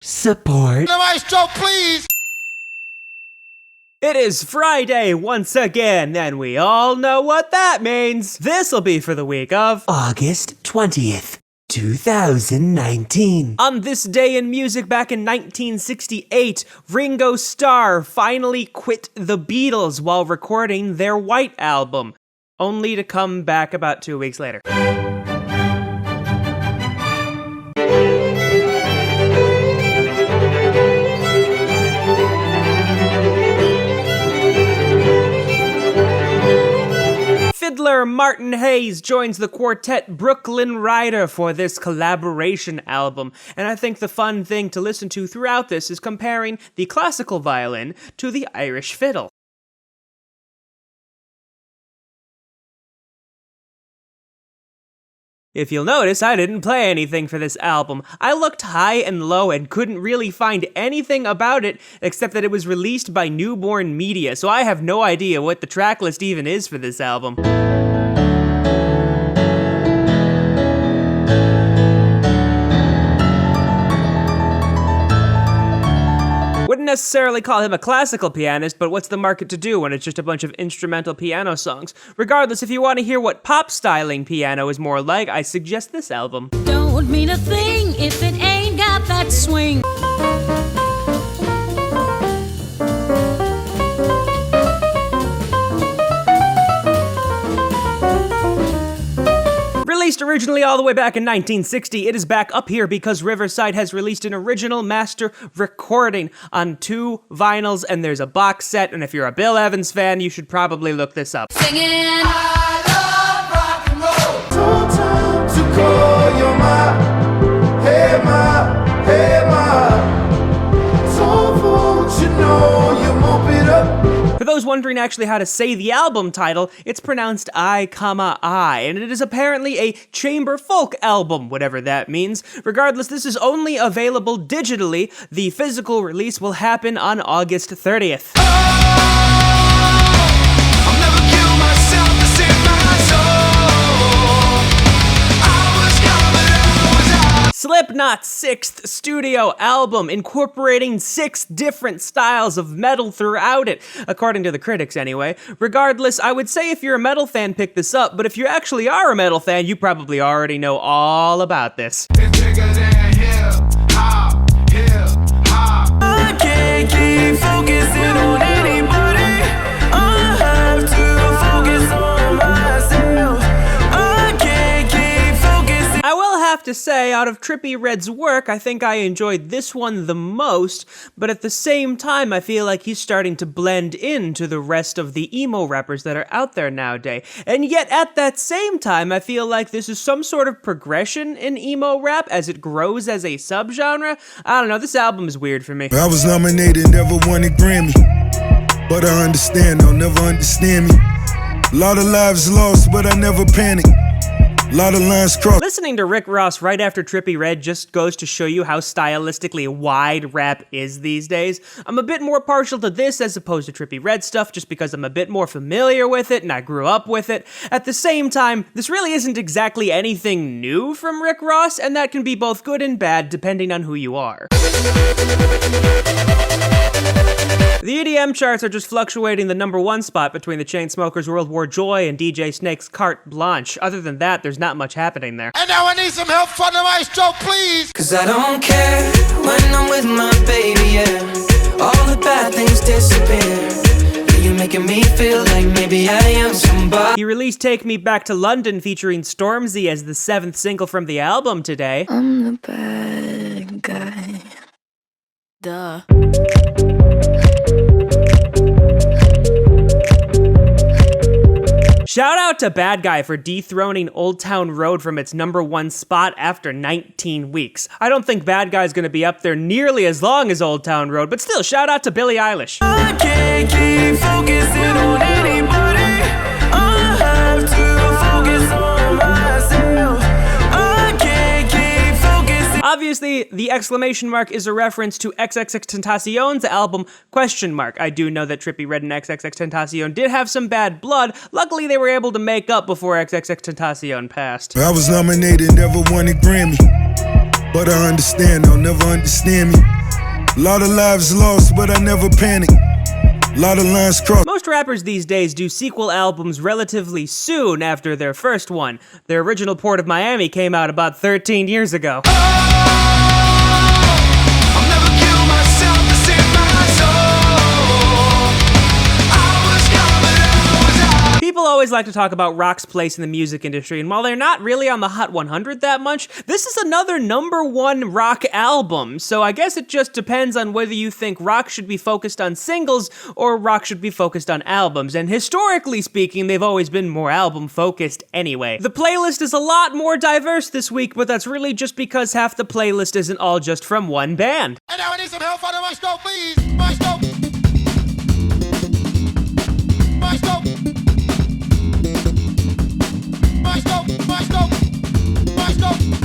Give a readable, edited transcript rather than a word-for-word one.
Support. The maestro, please! It is Friday once again, and we all know what that means. This'll be for the week of August 20th, 2019. On this day in music back in 1968, Ringo Starr finally quit the Beatles while recording their White Album, only to come back about 2 weeks later. Fiddler Martin Hayes joins the quartet Brooklyn Rider for this collaboration album, and I think the fun thing to listen to throughout this is comparing the classical violin to the Irish fiddle. If you'll notice, I didn't play anything for this album. I looked high and low and couldn't really find anything about it except that it was released by Newborn Media, so I have no idea what the track list even is for this album. Wouldn't necessarily call him a classical pianist, but what's the market to do when it's just a bunch of instrumental piano songs? Regardless, if you want to hear what pop-styling piano is more like, I suggest this album. Don't mean a thing if it ain't got that swing. Released originally all the way back in 1960, it is back up here because Riverside has released an original master recording on 2 vinyls, and there's a box set, and if you're a Bill Evans fan, you should probably look this up. Singing. I love rock and roll. No time to call your ma. Hey ma, hey ma. So won't you know you mop it up. For those wondering actually how to say the album title, it's pronounced I, and it is apparently a chamber folk album, whatever that means. Regardless, this is only available digitally. The physical release will happen on August 30th. Slipknot's 6th studio album, incorporating 6 different styles of metal throughout it, according to the critics anyway. Regardless, I would say if you're a metal fan, pick this up, but if you actually are a metal fan, you probably already know all about this. I can't keep focusing on anybody. I have to focus on myself. I can't keep focusing. I will have to say, out of Trippie Redd's work, I think I enjoyed this one the most, but at the same time, I feel like he's starting to blend into the rest of the emo rappers that are out there nowadays. And yet, at that same time, I feel like this is some sort of progression in emo rap as it grows as a subgenre. I don't know, this album is weird for me. I was nominated, never won a Grammy, but I understand, they'll never understand me. A lot of lives lost, but I never panic. A lot of lines crossed. Listening to Rick Ross right after Trippie Redd just goes to show you how stylistically wide rap is these days. I'm a bit more partial to this as opposed to Trippie Redd stuff just because I'm a bit more familiar with it and I grew up with it. At the same time, this really isn't exactly anything new from Rick Ross, and that can be both good and bad depending on who you are. The EDM charts are just fluctuating the #1 spot between the Chainsmokers' World War Joy and DJ Snake's Carte Blanche. Other than that, there's not much happening there. And now I need some help from the maestro, please! Cause I don't care when I'm with my baby, yeah. All the bad things disappear. Yeah, you're making me feel like maybe I am somebody. He released Take Me Back to London featuring Stormzy as the 7th single from the album today. I'm the bad guy. Duh. Shout out to Bad Guy for dethroning Old Town Road from its #1 spot after 19 weeks. I don't think Bad Guy's gonna be up there nearly as long as Old Town Road, but still, shout out to Billie Eilish. I can't keep focusing on anybody. I have to focus on myself. I can't keep focusing. Obviously, the exclamation mark is a reference to XXXTentacion's album Question Mark. I do know that Trippie Redd and XXXTentacion did have some bad blood. Luckily, they were able to make up before XXXTentacion passed. I was nominated, never won a Grammy, but I understand they'll never understand me. A lot of lives lost, but I never panic. A lot of lines crossed. Most rappers these days do sequel albums relatively soon after their first one. Their original Port of Miami came out about 13 years ago. I'll never kill myself to save my soul. I was young, but I was out. People always like to talk about rock's place in the music industry, and while they're not really on the Hot 100 that much, this is another #1 rock album, so I guess it just depends on whether you think rock should be focused on singles or rock should be focused on albums, and historically speaking, they've always been more album-focused anyway. The playlist is a lot more diverse this week, but that's really just because half the playlist isn't all just from one band. And now I need some help for the maestro, please. Maestro. Maestro. Maestro. Maestro. Maestro.